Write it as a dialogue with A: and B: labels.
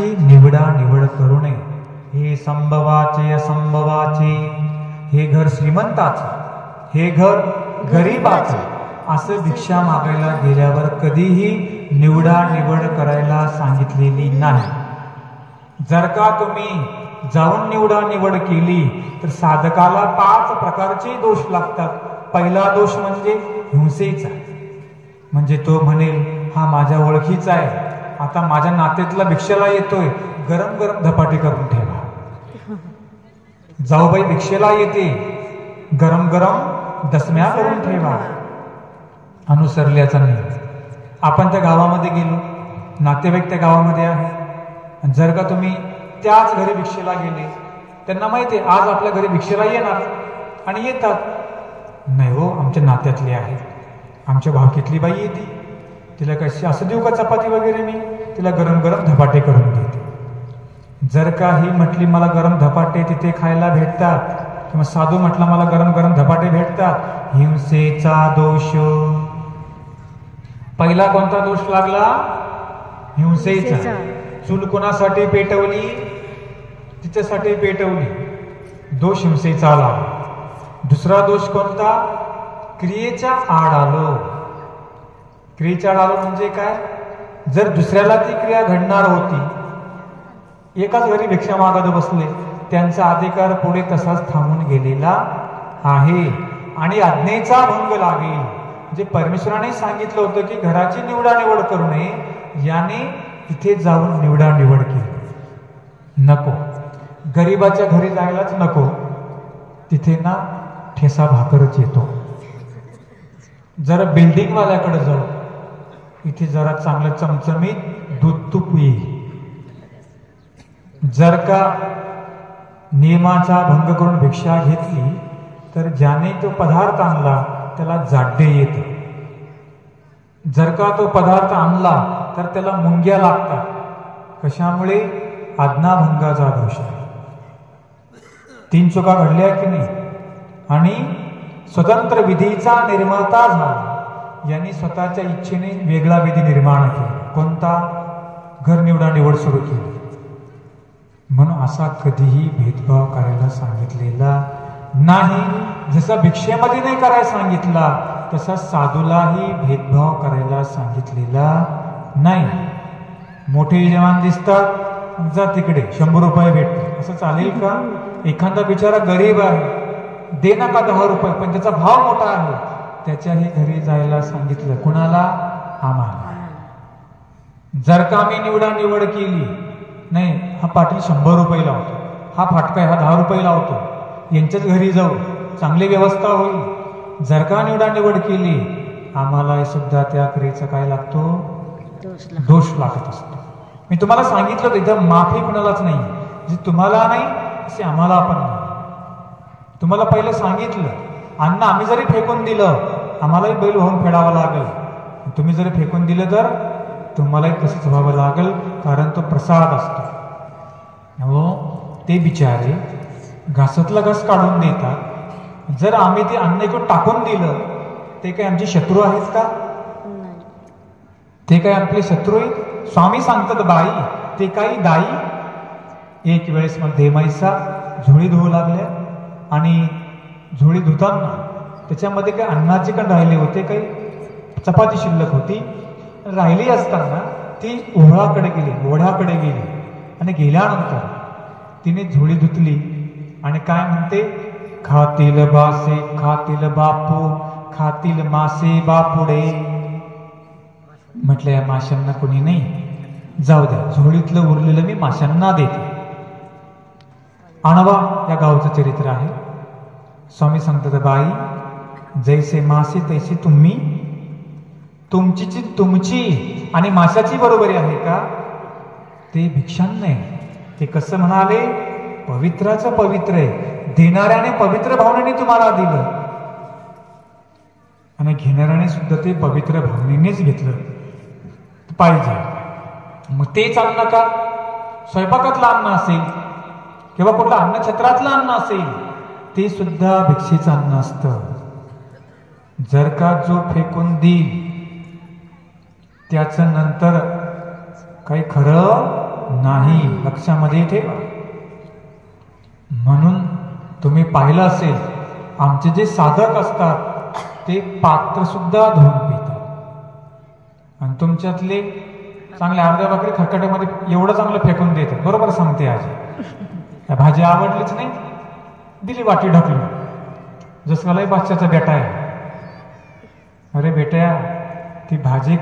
A: अशी निवडा निवड करू नये. हे संभवाचे असंभवाचे, हे घर श्रीमंताचे, हे घर गरीबाचे, असं भिक्षा मागायला गेल्यावर कधीही निवडा निवड करायला सांगितलेली नाही. जर का तुम्ही जाऊन निवडा निवड केली तर साधकाला 5 प्रकारचे दोष लागतात. पहिला दोष म्हणजे हिंसेचा, म्हणजे तो म्हणेल हा माझ्या ओळखीचा आहे, आता माझ्या नात्यातला भिक्षेला येतोय, गरम गरम धपाटे करून ठेवा. जाऊबाई भिक्षेला येते, गरम गरम दसम्या करून ठेवा. अनुसरल्याचा नाही. आपण त्या गावामध्ये गेलो, नातेवाईक त्या गावामध्ये आहे, जर का तुम्ही त्याच घरी भिक्षेला गेले, त्यांना माहिती आहे आज आपल्या घरी भिक्षेला येणार आणि येतात. नाही हो, आमच्या नात्यातली आहे, आमच्या भावकीतली बाई येते, तिला कशी असं देऊ का चपाती वगैरे, मी तिला गरम गरम धपाटे करून देते. जर का ही म्हटली मला गरम धपाटे तिथे खायला भेटतात, किंवा साधू म्हटला मला गरम गरम धपाटे भेटतात, हिंसेचा दोष. पहिला कोणता दोष लागला? हिंसेचा. चूल कोणासाठी पेटवली? तिच्यासाठी पेटवली, दोष हिंसेचा आला. दुसरा दोष कोणता? क्रियेच्या आड आलो. क्रियेच्या आड आलो म्हणजे काय? जर दुसऱ्याला ती क्रिया घडणार होती, एकाच घरी भिक्षा मागत बसले, त्यांचा अधिकार पुढे तसाच थांबून गेलेला आहे आणि आज्ञेचा भंग लागेल. जे परमेश्वराने सांगितलं होतं की घराची निवडानिवड करू नये, याने तिथे जाऊन निवडानिवड केली. नको, गरीबाच्या घरी जायलाच नको, तिथे ना ठेसा भाकरच येतो. जरा बिल्डिंग वाल्याकडे जाऊ, इथे जरा चांगलं चमचमीत दूध तूप येईल. जर का नियमाचा भंग करून भिक्षा घेतली तर ज्याने तो पदार्थ आणला त्याला जाड्डे येते. जर का तो पदार्थ आणला तर त्याला मुंग्या लागतात. कशामुळे? आज्ञाभंगाचा दोष आहे. 3 चुका घडल्या की नाही, आणि स्वतंत्र विधीचा निर्माता झाला. यांनी स्वतःच्या इच्छेने वेगळा विधी निर्माण केला. कोणता? घर निवडा निवड सुरू केली. म्हणून असा कधीही भेदभाव करायला सांगितलेला नाही. जसा भिक्षेमध्ये नाही करायला सांगितला, तसा साधूलाही भेदभाव करायला सांगितलेला नाही. मोठे यजमान दिसतात, जा तिकडे 100 रुपये भेटते, असं चालेल का? एखादा बिचारा गरीब आहे, दे नका 10 रुपये, पण त्याचा भाव मोठा आहे, त्याच्याही घरी जायला सांगितलं. कुणाला? आम्हाला. जर का आम्ही निवडा निवड केली, नाही हा पाटील 100 रुपये लावतो, हा फाटका हा 10 रुपये लावतो, यांच्याच घरी जाऊ, चांगली व्यवस्था होईल. जर का निवडा निवड केली, आम्हाला सुद्धा त्या क्रियेचा काय लागतो? दोष लागत असतो. मी तुम्हाला सांगितलं तिथं माफी कुणालाच नाही, जे तुम्हाला नाही असे आम्हाला पण नाही. तुम्हाला पहिलं सांगितलं, अन्न आम्ही जरी फेकून दिलं, आम्हालाही बैल वाहून फेडावं लागेल. तुम्ही जरी फेकून दिलं तर तुम्हालाही तसंच व्हावं लागेल, कारण तो प्रसाद असतो. हो, ते बिचारे घासातला घास काढून देतात. जर आम्ही ते अन्न इकडून टाकून दिलं, ते काय आमचे शत्रू आहेत का? ते काय आपले शत्रू आहेत? स्वामी सांगतात, बाई ते काही दाई. एक वेळेस मध्ये मैसा झोळी धुवू लागल्या, आणि झोळी धुताना त्याच्यामध्ये काही अन्नाचे पण राहिले होते, काही चपाती शिल्लक होती. राहिली असताना ती ओढ्याकडे गेली, आणि गेल्यानंतर तिने झोळी धुतली आणि काय म्हणते? खातील बासे खातील बापू, खातील मासे बापुडे. म्हटलं या माशांना कोणी नाही, जाऊ द्या, झोळीतलं उरलेलं मी माशांना देते. आणवा या गावचं चरित्र आहे. स्वामी सांगतात, बाई जैसे मासे तैसे तुम्ही. तुमची तुमची आणि माशाची बरोबरी आहे का? ते भिक्षांना ते कसं म्हणाले? पवित्राचं पवित्र आहे, देणाऱ्याने पवित्र भावनेने तुम्हाला दिलं, आणि घेणाऱ्याने सुद्धा ते पवित्र भावनेनेच घेतलं पाहिजे. मग तेच अन्न का? स्वयंपाकातलं अन्न असेल किंवा कुठलं अन्न छत्रातलं अन्न असेल, ते सुद्धा भिक्षेचं अन्न असतं. जर का जो फेकून देईल त्याचं नंतर काही खरं नाही. लक्षामध्ये ठेवा. म्हणून तुम्ही पाहिलं असेल आमचे जे साधक असतात ते पात्र सुद्धा धुवून पितात. आणि तुमच्यातले चांगले अर्ध्या भाकरी खरकट्यामध्ये एवढं चांगलं फेकून देतात. बरोबर सांगते आजी. त्या भाजी आवडलीच नाही, दिली वाटी ढकलून. जसं लय बादशाचा बेटा आहे. अरे बेटा ती भाजी